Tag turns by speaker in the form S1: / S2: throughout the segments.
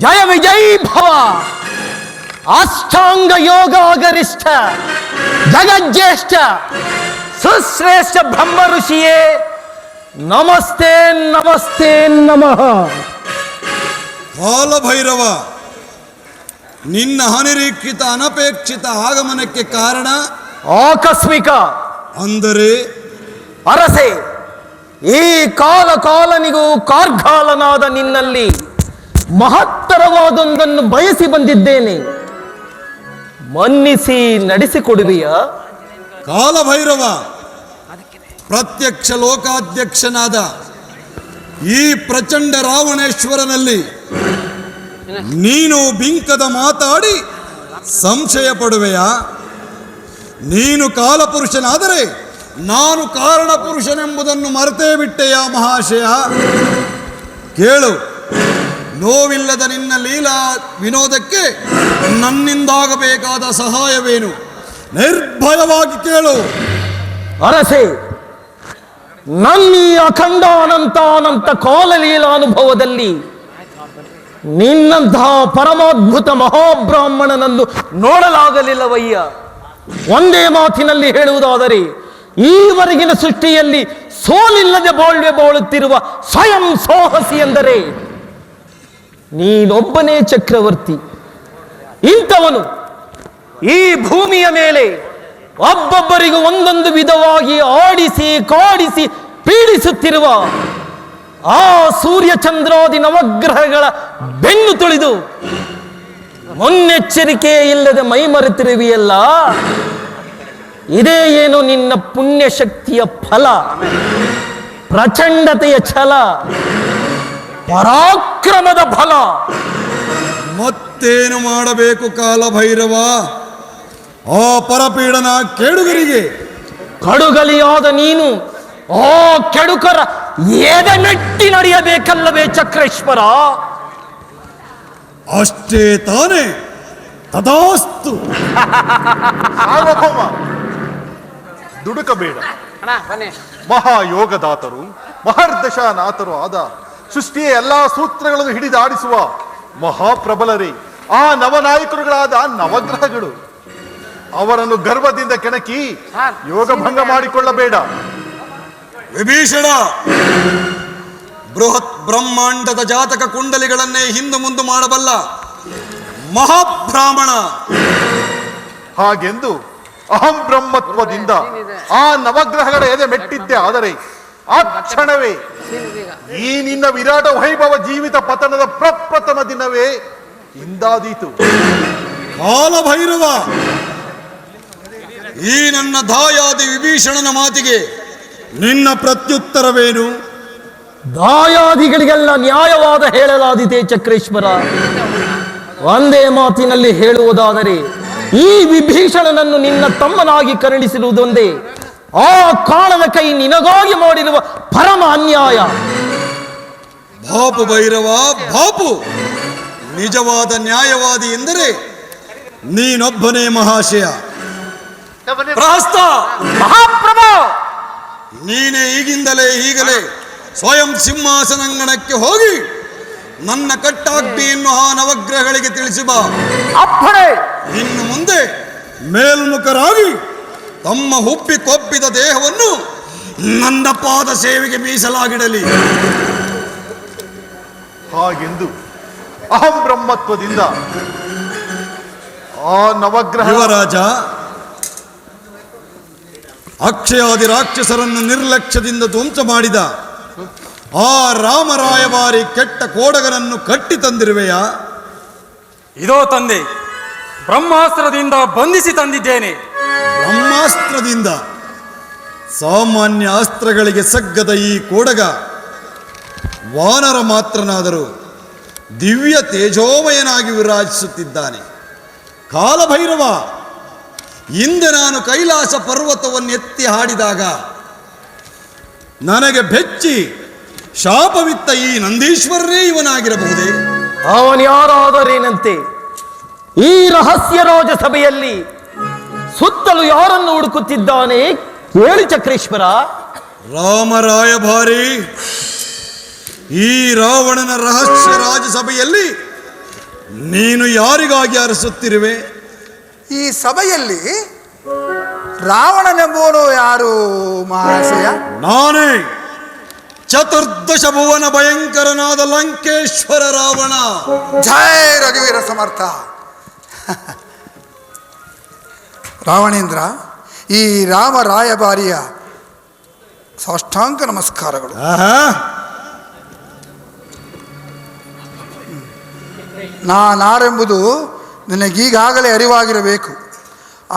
S1: ಜಯ ವಿಜಯ್ ಭವ. ಅಷ್ಟಾಂಗ ಯೋಗ ಗರಿಷ್ಠ ಜಗಜ್ಯೇಷ್ಠ ಸುಶ್ರೇಷ್ಠ ಬ್ರಹ್ಮ ಋಷಿಯೇ ನಮಸ್ತೆ ನಮಸ್ತೆ ನಮಃ.
S2: ಕಾಲಭೈರವ, ನಿನ್ನ ಅನಿರೀಕ್ಷಿತ ಅನಪೇಕ್ಷಿತ ಆಗಮನಕ್ಕೆ ಕಾರಣ
S1: ಆಕಸ್ಮಿಕ
S2: ಅಂದರೆ
S1: ಅರಸೆ. ಈ ಕಾಲನಿಗೂ ಕಾರ್ಗಾಲನಾದ ನಿನ್ನಲ್ಲಿ ಮಹತ್ತರವಾದೊಂದನ್ನು ಬಯಸಿ ಬಂದಿದ್ದೇನೆ, ಮನ್ನಿಸಿ ನಡೆಸಿಕೊಡುವೆಯ?
S2: ಕಾಲಭೈರವ, ಪ್ರತ್ಯಕ್ಷ ಲೋಕಾಧ್ಯಕ್ಷನಾದ ಈ ಪ್ರಚಂಡ ರಾವಣೇಶ್ವರನಲ್ಲಿ ನೀನು ಬಿಂಕದ ಮಾತಾಡಿ ಸಂಶಯ ಪಡುವೆಯಾ? ನೀನು ಕಾಲಪುರುಷನಾದರೆ ನಾನು ಕಾರಣ ಪುರುಷನೆಂಬುದನ್ನು ಮರೆತೇ ಬಿಟ್ಟೆಯ ಮಹಾಶಯ? ಕೇಳು, ನೋವಿಲ್ಲದ ನಿನ್ನ ಲೀಲಾ ವಿನೋದಕ್ಕೆ ನನ್ನಿಂದಾಗಬೇಕಾದ ಸಹಾಯವೇನು? ನಿರ್ಭಯವಾಗಿ ಕೇಳು.
S1: ಅರಸೆ, ನನ್ನೀ ಅಖಂಡ ಅನಂತ ಕಾಲಲೀಲಾನುಭವದಲ್ಲಿ ನಿನ್ನಂತಹ ಪರಮಾದ್ಭುತ ಮಹಾಬ್ರಾಹ್ಮಣನನ್ನು ನೋಡಲಾಗಲಿಲ್ಲವಯ್ಯ. ಒಂದೇ ಮಾತಿನಲ್ಲಿ ಹೇಳುವುದಾದರೆ, ಈವರೆಗಿನ ಸೃಷ್ಟಿಯಲ್ಲಿ ಸೋಲಿಲ್ಲದೆ ಬಾಳುತ್ತಿರುವ ಸ್ವಯಂ ಸಾಹಸಿ ಎಂದರೆ ನೀನೊಬ್ಬನೇ ಚಕ್ರವರ್ತಿ. ಇಂಥವನು ಈ ಭೂಮಿಯ ಮೇಲೆ ಒಬ್ಬೊಬ್ಬರಿಗೂ ಒಂದೊಂದು ವಿಧವಾಗಿ ಆಡಿಸಿ ಕಾಡಿಸಿ ಪೀಡಿಸುತ್ತಿರುವ ಆ ಸೂರ್ಯಚಂದ್ರಾದಿ ನವಗ್ರಹಗಳ ಬೆನ್ನು ತುಳಿದು ಮುನ್ನೆಚ್ಚರಿಕೆ ಇಲ್ಲದೆ ಮೈಮರೆತಿರುವಿಯಲ್ಲ, ಇದೇ ಏನು ನಿನ್ನ ಪುಣ್ಯಶಕ್ತಿಯ ಫಲ, ಪ್ರಚಂಡತೆಯ ಛಲ, ಪರಾಕ್ರಮದ ಫಲ.
S2: ಮತ್ತೇನು ಮಾಡಬೇಕು ಕಾಲಭೈರವ? ಆ ಪರಪೀಡನ ಕೇಡುಗರಿಗೆ
S1: ಕಡುಗಲಿಯಾದ ನೀನು ಆ ಕೆಡುಕರ ಎದೆಮೆಟ್ಟಿ ನಡೆಯಬೇಕಲ್ಲವೇ ಚಕ್ರೇಶ್ವರ?
S2: ಅಷ್ಟೇ ತಾನೇ? ತದಾಸ್ತು.
S3: ಸಾರ್ವಭೌಮ, ದುಡುಕಬೇಡ. ಮಹಾಯೋಗದಾತರು ಮಹರ್ದಶಾನಾಥರು ಆದ ಸೃಷ್ಟಿಯ ಎಲ್ಲಾ ಸೂತ್ರಗಳನ್ನು ಹಿಡಿದಾಡಿಸುವ ಮಹಾಪ್ರಬಲರೇ ಆ ನವನಾಯಕರುಗಳಾದ ನವಗ್ರಹಗಳು. ಅವರನ್ನು ಗರ್ವದಿಂದ ಕೆಣಕಿ ಯೋಗಭಂಗ ಮಾಡಿಕೊಳ್ಳಬೇಡ.
S2: ವಿಭೀಷಣ, ಬೃಹತ್ ಬ್ರಹ್ಮಾಂಡದ ಜಾತಕ ಕುಂಡಲಿಗಳನ್ನೇ ಹಿಂದು ಮುಂದು ಮಾಡಬಲ್ಲ ಮಹಾಬ್ರಾಹ್ಮಣ.
S3: ಹಾಗೆಂದು ಅಹಂ ಬ್ರಹ್ಮತ್ವದಿಂದ ಆ ನವಗ್ರಹಗಳ ಎದೆ ಮೆಟ್ಟಿದ್ದೆ. ಆದರೆ ಆ ಕ್ಷಣವೇ ಈ ನಿನ್ನ ವಿರಾಟ ವೈಭವ ಜೀವಿತ ಪತನದ ಪ್ರಪ್ರಥಮ ದಿನವೇ ಇಂದಾದೀತು.
S2: ಕಾಲಭೈರವ, ಈ ನನ್ನ ದಾಯಾದಿ ವಿಭೀಷಣನ ಮಾತಿಗೆ ನಿನ್ನ ಪ್ರತ್ಯುತ್ತರವೇನು?
S1: ದಾಯಾದಿಗಳಿಗೆಲ್ಲ ನ್ಯಾಯವಾದ ಹೇಳಲಾದಿತೆ ಚಕ್ರೇಶ್ವರ. ಒಂದೇ ಮಾತಿನಲ್ಲಿ ಹೇಳುವುದಾದರೆ, ಈ ವಿಭೀಷಣನನ್ನು ನಿನ್ನ ತಮ್ಮನಾಗಿ ಕರುಣಿಸಿರುವುದೊಂದೇ ಆ ಕಾಣದ ಕೈ ನಿನಗಾಗಿ ಮಾಡಿರುವ ಪರಮ ಅನ್ಯಾಯ.
S2: ಬಾಪು ಭೈರವ, ಬಾಪು. ನಿಜವಾದ ನ್ಯಾಯವಾದಿ ಎಂದರೆ ನೀನೊಬ್ಬನೇ ಮಹಾಶಯ. ಪ್ರಹಸ್ತ,
S1: ಮಹಾಪ್ರಭು,
S2: ನೀನೇ ಈಗಲೇ ಸ್ವಯಂ ಸಿಂಹಾಸನಾಂಗಣಕ್ಕೆ ಹೋಗಿ ನನ್ನ ಕಟ್ಟಾಜ್ಞೆಯನ್ನು ಆ ನವಗ್ರಹಗಳಿಗೆ ತಿಳಿಸಿ ಬಾ.
S1: ಅಪ್ಪಣೆ.
S2: ಇನ್ನು ಮುಂದೆ ಮೇಲ್ಮುಖರಾಗಿ ತಮ್ಮ ಹುಬ್ಬಿ ಕೊಬ್ಬಿದ ದೇಹವನ್ನು ನನ್ನ ಪಾದ ಸೇವೆಗೆ ಮೀಸಲಾಗಿಡಲಿ.
S3: ಹಾಗೆಂದು ಅಹಂ ಬ್ರಹ್ಮತ್ವದಿಂದ ಆ ನವಗ್ರಹ
S2: ಯುವರಾಜ, ಅಕ್ಷಯಾದಿ ರಾಕ್ಷಸರನ್ನು ನಿರ್ಲಕ್ಷ್ಯದಿಂದ ಧ್ವಂಸ ಮಾಡಿದ ಆ ರಾಮರಾಯಭಾರಿ ಕೆಟ್ಟ ಕೋಡಗನನ್ನು ಕಟ್ಟಿ ತಂದಿರುವೆಯಾ?
S4: ಇದೋ ತಂದೆ, ಬ್ರಹ್ಮಾಸ್ತ್ರದಿಂದ ಬಂಧಿಸಿ ತಂದಿದ್ದೇನೆ.
S2: ಬ್ರಹ್ಮಾಸ್ತ್ರದಿಂದ? ಸಾಮಾನ್ಯ ಅಸ್ತ್ರಗಳಿಗೆ ಸಗ್ಗದ ಈ ಕೋಡಗ ವಾನರ ಮಾತ್ರನಾದರೂ ದಿವ್ಯ ತೇಜೋಮಯನಾಗಿ ವಿರಾಜಿಸುತ್ತಿದ್ದಾನೆ. ಕಾಲಭೈರವ, ಹಿಂದೆ ನಾನು ಕೈಲಾಸ ಪರ್ವತವನ್ನು ಎತ್ತಿ ಹಾಡಿದಾಗ ನನಗೆ ಬೆಚ್ಚಿ ಶಾಪವಿತ್ತ ಈ ನಂದೀಶ್ವರನೇ ಇವನಾಗಿರಬಹುದೇ?
S1: ಅವನ್ಯಾರಾದರೇನಂತೆ? ಈ ರಹಸ್ಯ ರಾಜಸಭೆಯಲ್ಲಿ ಸುತ್ತಲೂ ಯಾರನ್ನು ಹುಡುಕುತ್ತಿದ್ದಾನೆ ಕೇಳಿ ಚಕ್ರೇಶ್ವರ.
S2: ರಾಮರಾಯಭಾರಿ, ಈ ರಾವಣನ ರಹಸ್ಯ ರಾಜಸಭೆಯಲ್ಲಿ ನೀನು ಯಾರಿಗಾಗಿ ಅರಸುತ್ತಿರುವೆ?
S5: ಈ ಸಭೆಯಲ್ಲಿ ರಾವಣನೆಂಬುವನು ಯಾರು ಮಹಾಶಯ?
S2: ನಾನೇ, ಚತುರ್ದಶ ಭುವನ ಭಯಂಕರನಾದ ಲಂಕೇಶ್ವರ ರಾವಣ.
S5: ಜಯ ರಘುವೀರ ಸಮರ್ಥ. ರಾವಣೇಂದ್ರ, ಈ ರಾಮ ರಾಯಭಾರಿಯ ಸಾಷ್ಟಾಂಗ ನಮಸ್ಕಾರಗಳು. ನಾನಾರೆಂಬುದು ನಿನಗೀಗಾಗಲೇ ಅರಿವಾಗಿರಬೇಕು.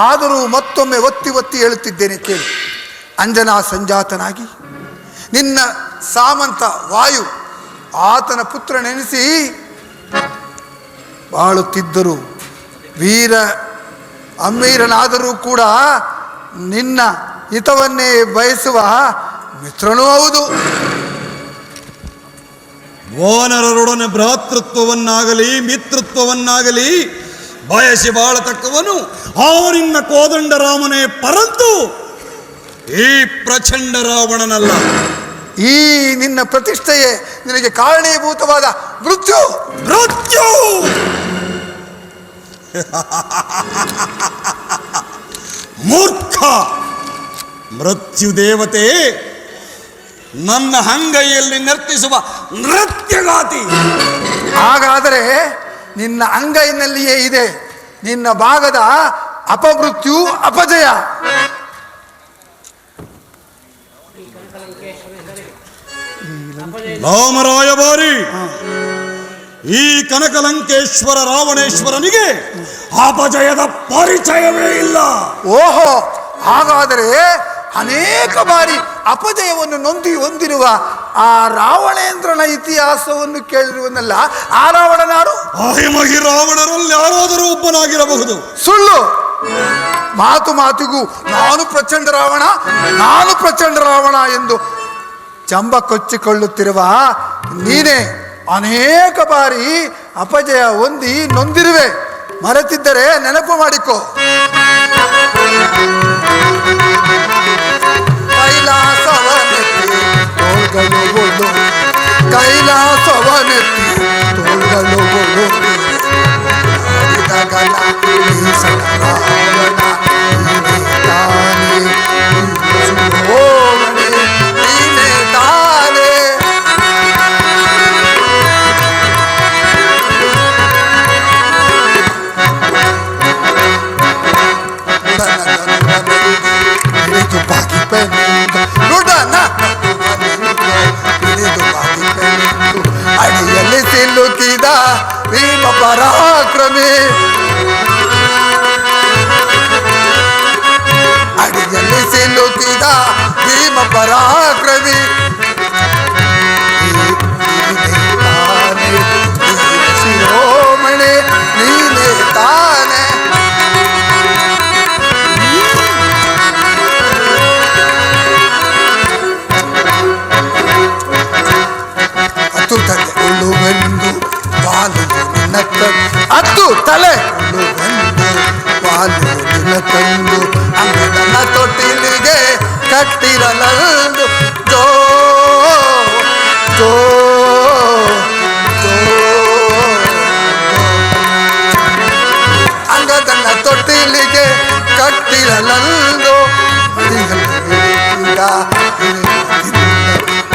S5: ಆದರೂ ಮತ್ತೊಮ್ಮೆ ಒತ್ತಿ ಒತ್ತಿ ಹೇಳುತ್ತಿದ್ದೇನೆ ಕೇಳು. ಅಂಜನಾ ಸಂಜಾತನಾಗಿ ನಿನ್ನ ಸಾಮಂತ ವಾಯು ಆತನ ಪುತ್ರನೆನಿಸಿ ಬಾಳುತ್ತಿದ್ದರು. ವೀರ ಅಮ್ಮೀರನಾದರೂ ಕೂಡ ನಿನ್ನ ಹಿತವನ್ನೇ ಬಯಸುವ ಮಿತ್ರನೂ ಹೌದು.
S2: ವಾನರರೊಡನೆ ಭ್ರಾತೃತ್ವವನ್ನಾಗಲಿ ಮಿತ್ರತ್ವವನ್ನಾಗಲಿ ಬಯಸಿ ಬಾಳತಕ್ಕವನು ಆ ನಿನ್ನ ಕೋದಂಡ ರಾಮನೇ, ಪರಂತು ಈ ಪ್ರಚಂಡ ರಾವಣನಲ್ಲ.
S5: ಈ ನಿನ್ನ ಪ್ರತಿಷ್ಠೆಯೇ ನಿನಗೆ ಕಾರಣೀಭೂತವಾದ ಮೃತ್ಯು.
S2: ಮೃತ್ಯು ಮೂರ್ಖ ಮೃತ್ಯು ದೇವತೆ, ನನ್ನ ಅಂಗೈಯಲ್ಲಿ ನರ್ತಿಸುವ ನೃತ್ಯಗಾತಿ.
S5: ಹಾಗಾದರೆ ನಿನ್ನ ಅಂಗೈನಲ್ಲಿಯೇ ಇದೆ ನಿನ್ನ ಭಾಗದ ಅಪಮೃತ್ಯು, ಅಪಜಯ.
S2: ರಾಮರಾಯಭಾರಿ, ಈ ಕನಕಲಂಕೇಶ್ವರ ರಾವಣೇಶ್ವರನಿಗೆ ಅಪಜಯದ ಪರಿಚಯವೇ ಇಲ್ಲ.
S5: ಓಹೋ, ಹಾಗಾದರೆ ಅನೇಕ ಬಾರಿ ಅಪಜಯವನ್ನು ಹೊಂದಿರುವ ಆ ರಾವಣೇಂದ್ರನ ಇತಿಹಾಸವನ್ನು ಕೇಳಿರುವನಲ್ಲ, ಆ ರಾವಣನಾರು?
S2: ಆಹಿಮಗಿ ರಾವಣರಲ್ಲಿ ಯಾರಾದರೂ ಒಬ್ಬನಾಗಿರಬಹುದು.
S5: ಸುಳ್ಳು. ಮಾತು ಮಾತಿಗೂ ನಾನು ಪ್ರಚಂಡ ರಾವಣ ಎಂದು ಚಂಬ ಕೊಚ್ಚಿಕೊಳ್ಳುತ್ತಿರುವ ನೀನೇ ಅನೇಕ ಬಾರಿ ಅಪಜಯ ಹೊಂದಿ ನೊಂದಿರುವೆ. ಮರೆತಿದ್ದರೆ ನೆನಪು ಮಾಡಿಕೊ. ಕೈಲಾಸವನೆತ್ತಿ ತೋಳ್ಗಳು ಗೋಳು ಅಡಿಯಲ್ಲಿ ಸಿಲುಕಿದ ಭೀಮ ಪರಾಕ್ರಮಿ, ಅಡಿಯಲ್ಲಿ ಸಿಲುಕಿದ ಭೀಮ ಪರಾಕ್ರಮಿ. ಶಿರೋಮಣಿ ನೀನೇ ತಾನೆ. ಹತ್ತು ತಲೆ ಪಾಲು ನಿನ್ನ ತಂದು ಅಂಗದನ್ನ ತೊಟ್ಟಿಲಿಗೆ ಕಟ್ಟಿರಲಂದು ಜೋ ಜೋ ಅಂಗದನ್ನ ತೊಟ್ಟಿಲಿಗೆ ಕಟ್ಟಿರಲಂದು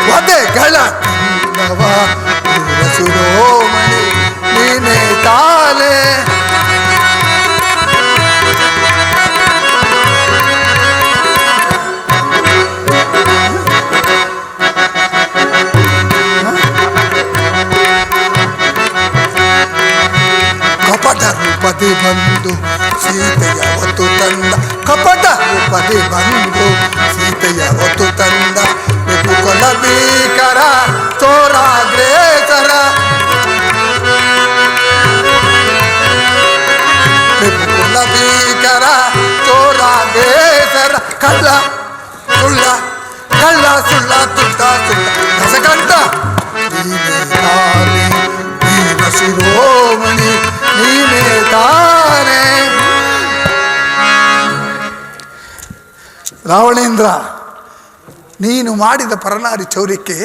S5: ವಧೆಗಳ ಶಿರೋಮಣಿ ನೀನೇ ತಾನೆ. ಕಪಟ ರೂಪದಿ ಬಂದು ಸೀತೆಯ ಹೊತ್ತು ತಂದ, ಕಪಟ ರೂಪದಿ ಬಂದು ಸೀತೆಯ ಹೊತ್ತು ತಂದ. ಕುಲ ಭೀಕರ ಚೋರಾಗ್ರೇಸರ, ಕುಲ ಭೀಕರ ಚೋರಾಗ್ರೇಸರ. ಕಳ್ಳ ಸುಳ್ಳ ತುಟ್ಟ ದಸಕಂಠ ನೀನೇ ತಾನೆ. ನೀನ ಶಿರೋಮಣಿ ನೀನೇ ತಾನೆ. ರಾವಣೇಂದ್ರ, ನೀನು ಮಾಡಿದ ಪರನಾರಿ ಚೌರ್ಯಕ್ಕೆ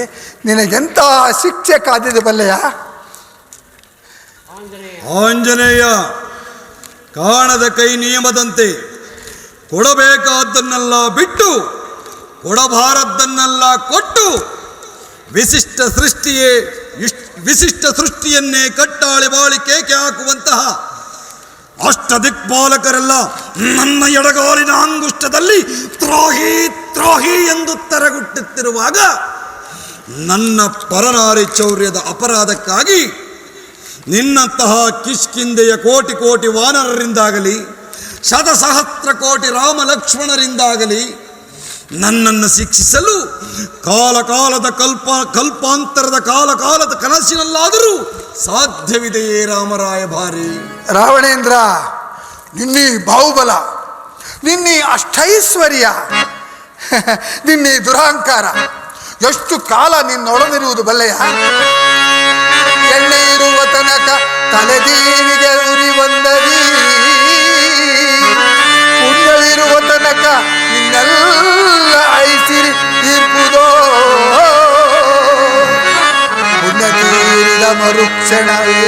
S5: ನಿನಗೆಂಥ ಶಿಕ್ಷೆ ಕಾದಿದೆ ಬಲ್ಲೆಯ?
S2: ಆಂಜನೇಯ, ಕಾಣದ ಕೈ ನಿಯಮದಂತೆ ಕೊಡಬೇಕಾದ್ದನ್ನೆಲ್ಲ ಬಿಟ್ಟು ಕೊಡಬಾರದ್ದನ್ನೆಲ್ಲ ಕೊಟ್ಟು ವಿಶಿಷ್ಟ ಸೃಷ್ಟಿಯನ್ನೇ ಕಟ್ಟಾಳಿ ಬಾಳಿ ಕೇಕೆ ಹಾಕುವಂತಹ ಅಷ್ಟದಿಕ್ಪಾಲಕರೆಲ್ಲ ನನ್ನ ಎಡಗಾಲಿನ ಅಂಗುಷ್ಟದಲ್ಲಿ ತ್ರಾಹಿ ತ್ರಾಹಿ ಎಂದು ತರಗುಟ್ಟುತ್ತಿರುವಾಗ ನನ್ನ ಪರನಾರಿ ಚೌರ್ಯದ ಅಪರಾಧಕ್ಕಾಗಿ ನಿನ್ನಂತಹ ಕಿಷ್ಕಿಂದೆಯ ಕೋಟಿ ಕೋಟಿ ವಾನರರಿಂದಾಗಲಿ ಶತಸಹಸ್ರ ಕೋಟಿ ರಾಮ ಲಕ್ಷ್ಮಣರಿಂದಾಗಲಿ ನನ್ನನ್ನು ಶಿಕ್ಷಿಸಲು ಕಾಲಕಾಲದ ಕಲ್ಪಾಂತರದ ಕಾಲಕಾಲದ ಕನಸಿನಲ್ಲಾದರೂ ಸಾಧ್ಯವಿದೆಯೇ ರಾಮರಾಯ ಭಾರಿ?
S5: ರಾವಣೇಂದ್ರ, ನಿನ್ನಿ ಬಾಹುಬಲ, ನಿನ್ನಿ ಅಷ್ಟೈಶ್ವರ್ಯ, ನಿನ್ನಿ ದುರಹಂಕಾರ ಎಷ್ಟು ಕಾಲ ನಿನ್ನೊಡನಿರುವುದು ಬಲ್ಲೆಯ? ಎಣ್ಣೆ ಇರುವ ತನಕ ತಲೆದೀವಿಗೆ ಉರಿ ಬಂದದಿ, ಪುಣ್ಯವಿರುವ ತನಕ ನಿನ್ನೆಲ್ಲ ಐಸಿರಿ ತೀರ್ಪುದೋ, ಪುಣ್ಯ ತೀರಿದ ಮರುಕ್ಷಣವೇ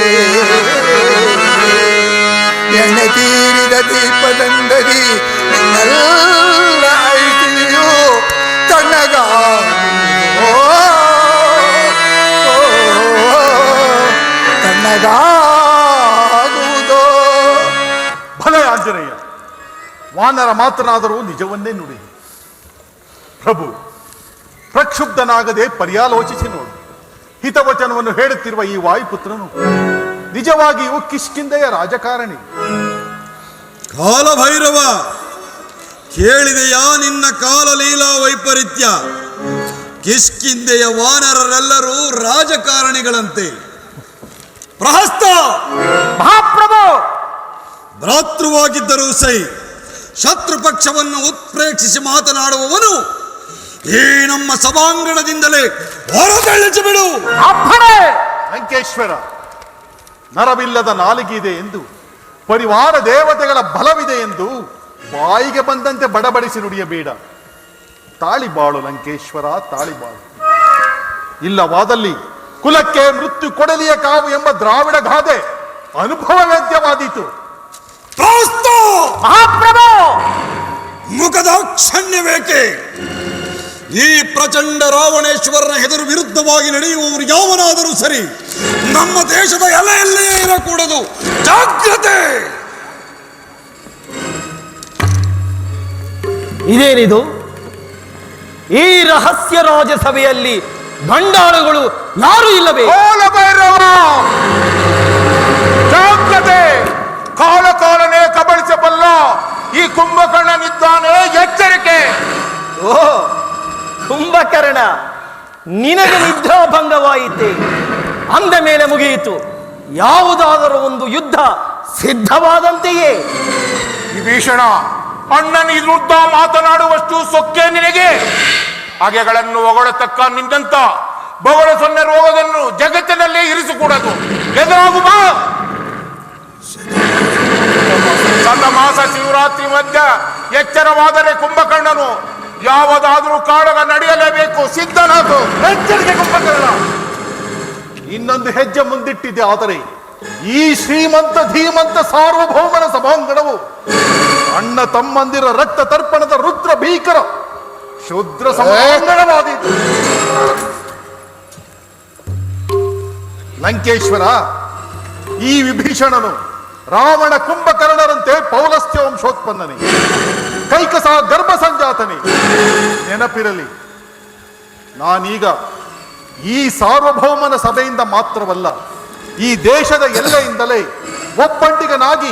S5: ಎಣ್ಣೆ ತೀರಿದ ದೀಪದಂಡದಿ ನಿನ್ನೆಲ್ಲ ಐಸಿರಿಯೋ ತಣ್ಣಗಾಗುವುದೋ.
S3: ಭಲೆ ಆಂಜನೇಯ, ವಾನರ ಮಾತನಾದರೂ ನಿಜವನ್ನೇ ನುಡಿ. ಪ್ರಭು, ಪ್ರಕ್ಷುಬ್ಧನಾಗದೆ ಪರ್ಯಾಲೋಚಿಸಿ ನೋಡು. ಹಿತವಚನವನ್ನು ಹೇಳುತ್ತಿರುವ ಈ ವಾಯುಪುತ್ರನು ನಿಜವಾಗಿಯೂ ಕಿಷ್ಕಿಂಧೆಯ ರಾಜಕಾರಣಿ.
S2: ಕಾಲಭೈರವ, ಕೇಳಿದೆಯಾ ನಿನ್ನ ಕಾಲಲೀಲಾ ವೈಪರೀತ್ಯ? ಕಿಷ್ಕಿಂಧೆಯ ವಾನರರೆಲ್ಲರೂ ರಾಜಕಾರಣಿಗಳಂತೆ. ಪ್ರಹಸ್ತ
S1: ಮಹಾಪ್ರಭು,
S2: ಭ್ರಾತೃವಾಗಿದ್ದರೂ ಸೈ ಶತ್ರು ಪಕ್ಷವನ್ನು ಉತ್ಪ್ರೇಕ್ಷಿಸಿ ಮಾತನಾಡುವವನು ಈ ನಮ್ಮ ಸಭಾಂಗಣದಿಂದಲೇ ಹೊರತಳಿಸಿ ಬಿಡು.
S1: ಅಪ್ಪಣೆ.
S3: ಲಂಕೇಶ್ವರ, ನರವಿಲ್ಲದ ನಾಲಿಗೆ ಎಂದು, ಪರಿವಾರ ದೇವತೆಗಳ ಬಲವಿದೆ ಎಂದು ಬಾಯಿಗೆ ಬಂದಂತೆ ಬಡಬಡಿಸಿ ನುಡಿಯಬೇಡ. ತಾಳಿಬಾಳು ಲಂಕೇಶ್ವರ, ತಾಳಿಬಾಳು. ಇಲ್ಲವಾದಲ್ಲಿ ಕುಲಕ್ಕೆ ಮೃತ್ಯು ಕೊಡಲಿಯ ಕಾವು ಎಂಬ ದ್ರಾವಿಡ ಗಾದೆ ಅನುಭವ ವೇದ್ಯವಾದೀತು.
S1: ಮಹಾಪ್ರಭು,
S2: ಮುಖದಾಕ್ಷಣ್ಯವೇಕೆ? ಈ ಪ್ರಚಂಡ ರಾವಣೇಶ್ವರನ ಹೆದರು ವಿರುದ್ಧವಾಗಿ ನಡೆಯುವವರು ಯಾವನಾದರೂ ಸರಿ ನಮ್ಮ ದೇಶದ ಎಲೆಯಲ್ಲೇ ಇರಕೂಡದು. ಜಾಗ್ರತೆ!
S1: ಇದೇನಿದು? ಈ ರಹಸ್ಯ ರಾಜಸಭೆಯಲ್ಲಿ ಭಂಡಾರಗಳು ಯಾರು ಇಲ್ಲವೇ?
S3: ಜಾಗ್ರತೆ! ಕಾಲಕಾಲನೇ ಕಬಳಿಸಬಲ್ಲ ಈ ಕುಂಭಕರ್ಣನಿದ್ದಾನೆ, ಎಚ್ಚರಿಕೆ!
S1: ಓ ಕುಂಭಕರ್ಣ, ನಿನಗೆ ನಿದ್ರಾಭಂಗವಾಯಿತೆ. ಅಂದ ಮೇಲೆ ಮುಗಿಯಿತು. ಯಾವುದಾದರೂ ಒಂದು ಯುದ್ಧ ಸಿದ್ಧವಾದಂತೆಯೇ.
S6: ವಿಭೀಷಣ, ಅಣ್ಣನ ವಿರುದ್ಧ ಮಾತನಾಡುವಷ್ಟು ಸೊಕ್ಕೆ ನಿನಗೆ? ಹಾಗೆಗಳನ್ನು ಹೊಗಳತಕ್ಕ ನಿನ್ನಂತ ಬೊಗಳ ಸೊನ್ನೆ ರೋಗವನ್ನು ಜಗತ್ತಿನಲ್ಲೇ ಇರಿಸಿಕೊಡದು. ಎದುರಾಗು ಬಾ. ಮಾಸ ಶಿವರಾತ್ರಿ ಮಧ್ಯ ಎಚ್ಚರವಾದರೆ ಕುಂಭಕರ್ಣನು ಯಾವುದಾದರೂ ಕಾಳಗ ನಡೆಯಲೇಬೇಕು. ಸಿದ್ಧನಾಗು.
S3: ಎಚ್ಚರಿಕೆ ಕುಂಭಕರ್ಣ! ಇನ್ನೊಂದು ಹೆಜ್ಜೆ ಮುಂದಿಟ್ಟಿದೆ. ಆದರೆ ಈ ಶ್ರೀಮಂತ ಧೀಮಂತ ಸಾರ್ವಭೌಮನ ಸಭಾಂಗಣವು ಅಣ್ಣ ತಮ್ಮಂದಿರ ರಕ್ತ ತರ್ಪಣದ ರುದ್ರ ಭೀಕರ ಶೂದ್ರ ಸಭಾಂಗಣವಾದೀತು. ಲಂಕೇಶ್ವರ, ಈ ವಿಭೀಷಣನು ರಾವಣ ಕುಂಭಕರ್ಣರಂತೆ ಪೌಲಸ್ತ್ಯ ವಂಶೋತ್ಪನ್ನನೇ, ಕೈಕಸ ಗರ್ಭ ಸಂಜಾತನೇ. ನೆನಪಿರಲಿ, ನಾನೀಗ ಈ ಸಾರ್ವಭೌಮನ ಸಭೆಯಿಂದ ಮಾತ್ರವಲ್ಲ, ಈ ದೇಶದ ಎಲ್ಲೆಯಿಂದಲೇ ಒಬ್ಬಂಟಿಗನಾಗಿ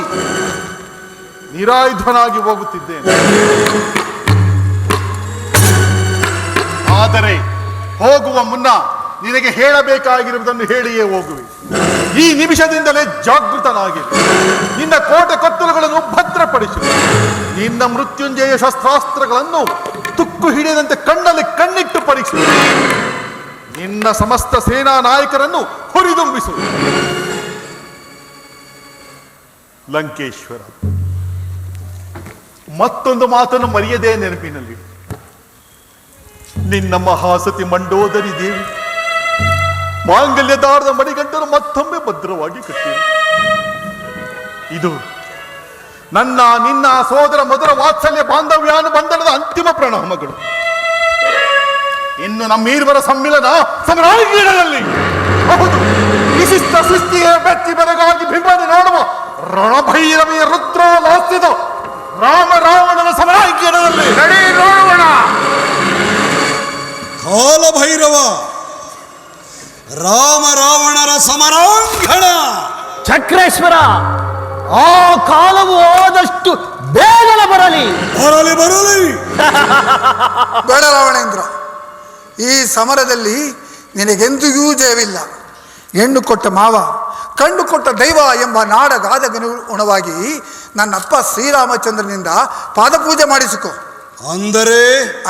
S3: ನಿರಾಯುಧನಾಗಿ ಹೋಗುತ್ತಿದ್ದೇನೆ. ಆದರೆ ಹೋಗುವ ಮುನ್ನ ನಿನಗೆ ಹೇಳಬೇಕಾಗಿರುವುದನ್ನು ಹೇಳಿಯೇ ಹೋಗುವೆ. ಈ ನಿಮಿಷದಿಂದಲೇ ಜಾಗೃತನಾಗಿ ನಿನ್ನ ಕೋಟೆ ಕೊತ್ತಲುಗಳನ್ನು ಭದ್ರಪಡಿಸು. ನಿನ್ನ ಮೃತ್ಯುಂಜಯ ಶಸ್ತ್ರಾಸ್ತ್ರಗಳನ್ನು ತುಕ್ಕು ಹಿಡಿಯದಂತೆ ಕಣ್ಣಲ್ಲಿ ಕಣ್ಣಿಟ್ಟು ಪರೀಕ್ಷೆ. ನಿನ್ನ ಸಮಸ್ತ ಸೇನಾ ನಾಯಕರನ್ನು ಹುರಿದುಂಬಿಸು. ಲಂಕೇಶ್ವರ, ಮತ್ತೊಂದು ಮಾತನ್ನು ಮರೆಯದೇ ನೆನಪಿನಲ್ಲಿ. ನಿನ್ನ ಮಹಾಸತಿ ಮಂಡೋದರಿ ದೇವಿ ಮಾಂಗಲ್ಯ ದಾರದ ಮಣಿಗಂಟನ್ನು ಮತ್ತೊಮ್ಮೆ ಭದ್ರವಾಗಿ ಕಟ್ಟಿದೆ. ಇದು ನನ್ನ ನಿನ್ನ ಸೋದರ ಮಧುರ ವಾತ್ಸಲ್ಯ ಬಾಂಧವ್ಯಾನುಬಂಧನದ ಅಂತಿಮ ಪ್ರಣಾಮಗಳು. ಇನ್ನು ನಮ್ಮೀರ್ವರ ಸಮ್ಮಿಲನ ಸಮರಾಂಗಣದಲ್ಲಿ ಹೌದು, ವಿಶಿಷ್ಟ ಸೃಷ್ಟಿಯ ವ್ಯಕ್ತಿ ಬೆರಗಾಗಿ ಬಿಂಬನೆ ನೋಡುವ ರಣಭೈರವಿಯ ರುದ್ರೋಲಾಸ್ತಿದ ರಾಮ ರಾವಣನ ಸಮರಾಂಗಣದಲ್ಲಿ
S6: ನಡಿ ನೋಡೋಣ.
S2: ಕಾಲಭೈರವ ರಾಮ ರಾವಣರ ಸಮರಾಂಗಣ.
S1: ಚಕ್ರೇಶ್ವರ, ಆ ಕಾಲವು ಆದಷ್ಟು ಬೇಗನೆ ಬರಲಿ.
S2: ಬರಲಿ ಬರಲಿ.
S5: ಬೇಡ ರಾವಣೇಂದ್ರ, ಈ ಸಮರದಲ್ಲಿ ನಿನಗೆಂದಿಗೂ ಜಯವಿಲ್ಲ. ಹೆಣ್ಣು ಕೊಟ್ಟ ಮಾವ, ಕಣ್ಣು ಕೊಟ್ಟ ದೈವ ಎಂಬ ನಾಡಗಾದಗನುಗುಣವಾಗಿ ನನ್ನಪ್ಪ ಶ್ರೀರಾಮಚಂದ್ರನಿಂದ ಪಾದಪೂಜೆ ಮಾಡಿಸಿಕೊ.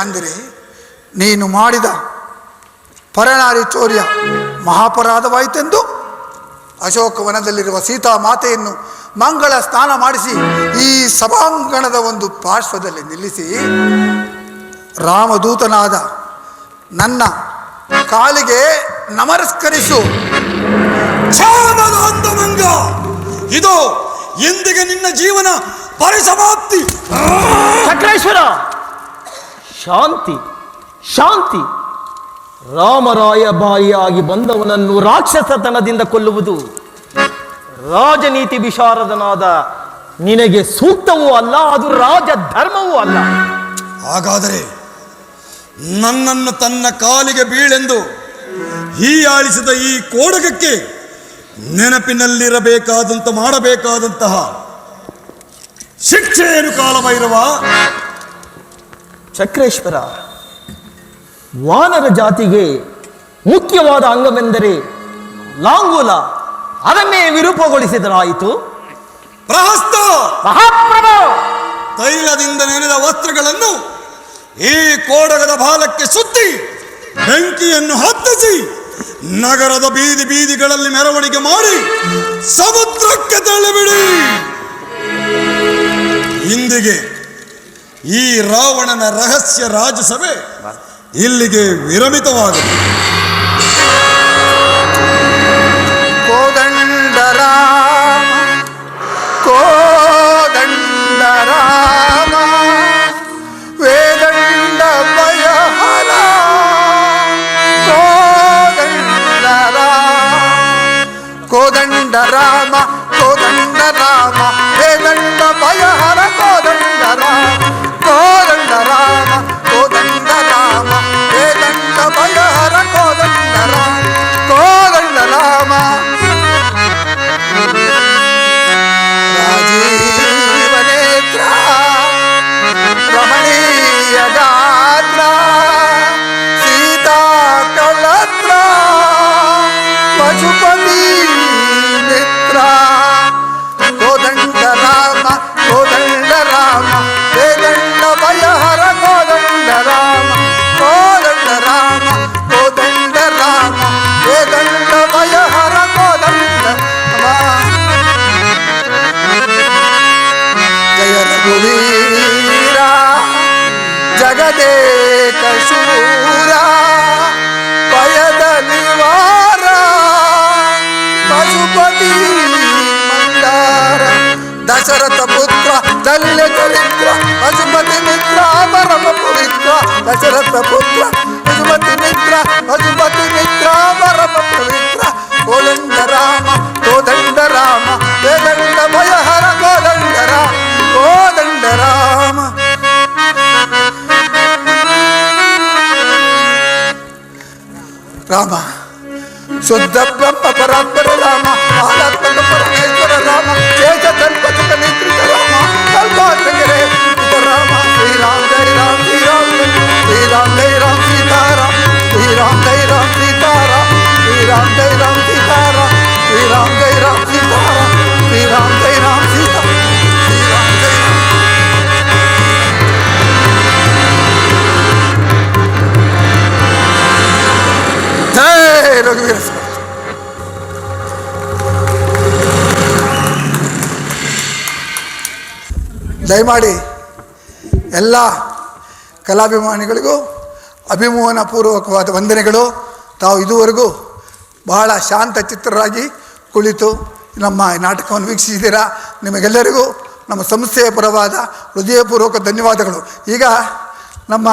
S5: ಅಂದರೆ ನೀನು ಮಾಡಿದ ಪರನಾರಿ ಚೌರ್ಯ ಮಹಾಪರಾಧವಾಯಿತೆಂದು ಅಶೋಕವನದಲ್ಲಿರುವ ಸೀತಾ ಮಾತೆಯನ್ನು ಮಂಗಳ ಸ್ನಾನ ಮಾಡಿಸಿ ಈ ಸಭಾಂಗಣದ ಒಂದು ಪಾರ್ಶ್ವದಲ್ಲಿ ನಿಲ್ಲಿಸಿ ರಾಮದೂತನಾದ ನನ್ನ ಕಾಲಿಗೆ ನಮಸ್ಕರಿಸು.
S2: ಅಂದಮಂಗ, ಇದು ಎಂದಿಗೆ ನಿನ್ನ ಜೀವನ ಪರಿಸಮಾಪ್ತಿ.
S1: ಚಕ್ರೇಶ್ವರ, ಶಾಂತಿ ಶಾಂತಿ. ರಾಮರಾಯಭಾರಿಯಾಗಿ ಬಂದವನನ್ನು ರಾಕ್ಷಸತನದಿಂದ ಕೊಲ್ಲುವುದು ರಾಜನೀತಿ ವಿಶಾರದನಾದ ನಿನಗೆ ಸೂಕ್ತವೂ ಅಲ್ಲ, ಅದು ರಾಜ ಧರ್ಮವೂ ಅಲ್ಲ.
S2: ಹಾಗಾದರೆ ನನ್ನನ್ನು ತನ್ನ ಕಾಲಿಗೆ ಬೀಳೆಂದು ಹೀಯಾಳಿಸಿದ ಈ ಕೋಡಗಕ್ಕೆ ನೆನಪಿನಲ್ಲಿರಬೇಕಾದಂತ ಮಾಡಬೇಕಾದಂತಹ ಶಿಕ್ಷೆ ಏನು ಕಾಲಭೈರವ?
S1: ಚಕ್ರೇಶ್ವರ, ವಾನರ ಜಾತಿಗೆ ಮುಖ್ಯವಾದ ಅಂಗವೆಂದರೆ ಲಾಂಗೂಲ. ಅದನ್ನೇ ವಿರೂಪಗೊಳಿಸಿದರಾಯಿತು.
S2: ಪ್ರಹಸ್ತ
S1: ಮಹಾಪ್ರಭು,
S2: ತೈಲದಿಂದ ನೆನೆದ ವಸ್ತ್ರಗಳನ್ನು ಈ ಕೋಡಗದ ಬಾಲಕ್ಕೆ ಸುತ್ತಿ ಬೆಂಕಿಯನ್ನು ಹತ್ತಿಸಿ ನಗರದ ಬೀದಿ ಬೀದಿಗಳಲ್ಲಿ ಮೆರವಣಿಗೆ ಮಾಡಿ ಸಮುದ್ರಕ್ಕೆ ತಳ್ಳಿಬಿಡಿ. ಇಂದಿಗೆ ಈ ರಾವಣನ ರಹಸ್ಯ ರಾಜಸಭೆ ಇಲ್ಲಿಗೆ ವಿರಮಿತವಾಗಿದೆ.
S5: ಕೋದಂಡರಾಮ ಕೋದಂಡರಾಮ ವೇದಂಡ ಭಯಹರ ಕೋದಂಡರಾಮ ಕೋದಂಡರಾಮ ವೇದಂಡ ಭಯಹರ ಕೋದಂಡರಾಮ ಕೋದಂಡರಾಮ ಕೋದಂಡರಾಮ ವೇದಂಡ ಭಯಹರ ಕೋದಂಡರಾಮ ಕೋದಂಡರಾಮ ರಾಜೀವನೇತ್ರ ರಮಣೀಯ ಗಾತ್ರ ಸೀತಾ ಕಳತ್ರ ಪಶುಪತಿ ಮಿತ್ರ ಕೋದಂಡರಾಮ ಕೋದಂಡರಾಮ ವೇದಂಡ ಭಯಹರ ಕೋದಂಡರಾಮ ಕೋದಂಡರಾಮ ಕೋದಂಡರಾಮ ವೇದಂಡ ಭಯಹರ ಕೋದಂಡರಾಮ. ಜಯ ರಘುವೀರ ಜಗದೇಕ ಶೂರ ಭಯದ ನಿವಾರ ಪಶುಪತಿ ಮಂದಾರ ದಶರಥ ಪುತ್ರ ದಲ್ಯ ಚರಿತ್ರ ಪಶುಪತಿ ಮಿತ್ರ ಪರಮ ಪವಿತ್ರ ದಶರಥ ಪುತ್ರ ಪಶುಪತಿ ಮಿತ್ರ ಪಶುಪತಿ ಮಿತ್ರ ಪರಮ ಪವಿತ್ರ ಕೋದಂಡರಾಮ ಕೋದಂಡರಾಮ ವೇದಂಡ ಭಯಹರ ಕೋದಂಡರಾಮ ಕೋದಂಡರಾಮ. ರಾಮ ಶುದ್ಧ ಬ್ರಹ್ಮ ಪರಾತ್ಪರ ರಾಮ ಆಧ್ಯಾತ್ಮಕ ಪರಮೇಶ್ವರ ರಾಮ ಶೇಷ ಕಲ್ಪತಕ ನಿತ್ರಿತ ರಾಮ ಕಲ್ಪಾಂತಕರೇ ರಾಮ ಶ್ರೀರಾಮ್ ಜೈ ರಾಮ್ ಶ್ರೀರಾಮ್ ಶ್ರೀರಾಮ್ ಜೈ ರಾಮ್ ಸೀತಾರಾಮ್ ಶ್ರೀರಾಮ್ ಜೈ ರಾಮ್ ಸೀತಾರಾಮ್ ಶ್ರೀರಾಮ್ ಜೈ ರಾಮ್ ಸೀತಾರಾಮ್ ಶ್ರೀರಾಮ್ ಜೈ ರಾಮ್ ಸೀತಾರಾಮ್ ಶ್ರೀರಾಮ್ ಜೈ ರಾಮ್ ಸೀತಾ ಶ್ರೀರಾಮ್ ಜೈ ರಾಮ್. ಜೈ ರಘುವೀರ ಸ್ವಾಮಿ. ದಯಮಾಡಿ ಎಲ್ಲ ಕಲಾಭಿಮಾನಿಗಳಿಗೂ ಅಭಿಮಾನಪೂರ್ವಕವಾದ ವಂದನೆಗಳು. ತಾವು ಇದುವರೆಗೂ ಬಹಳ ಶಾಂತ ಚಿತ್ರರಾಗಿ ಕುಳಿತು ನಮ್ಮ ನಾಟಕವನ್ನು ವೀಕ್ಷಿಸಿದ್ದೀರಾ. ನಿಮಗೆಲ್ಲರಿಗೂ ನಮ್ಮ ಸಂಸ್ಥೆಯ ಪರವಾದ ಹೃದಯಪೂರ್ವಕ ಧನ್ಯವಾದಗಳು. ಈಗ ನಮ್ಮ